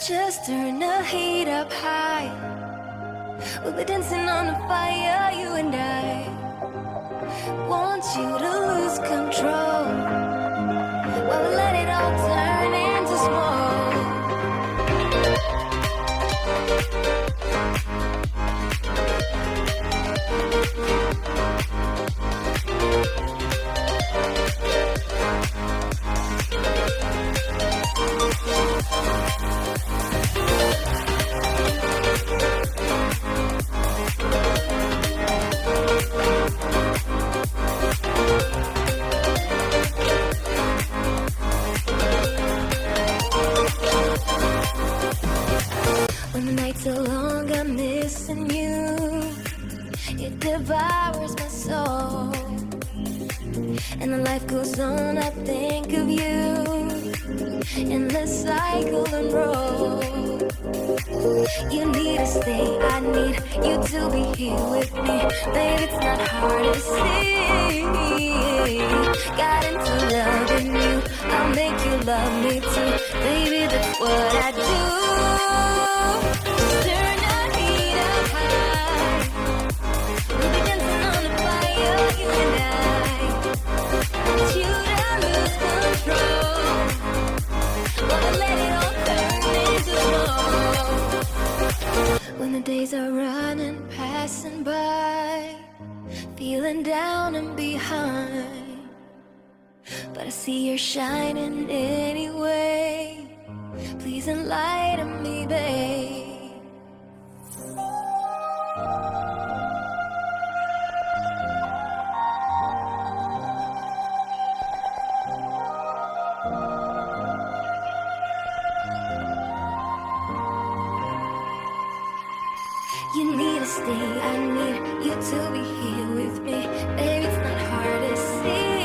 Just turn the heat up high. We'll be dancing on the fire, you and I. Want you to lose control while we let it all turn into smoke. When the nights are long, I'm missing you. It devours my soul. And the life goes on, I think of you. Endless cycle and roll. You need to stay, I need you to be here with me. Baby, it's not hard to see. Got into loving you, I'll make you love me too. Baby, that's what I do. Turn the heat up high. We'll be dancing on the fire, you and I. Want you to lose control while I let it all turn into smoke. When the days are running, passing by, feeling down and behind, but I see you're shining anyway. Please enlighten me, babe. You need to stay, I need you to be here with me. Baby, it's not hard to see.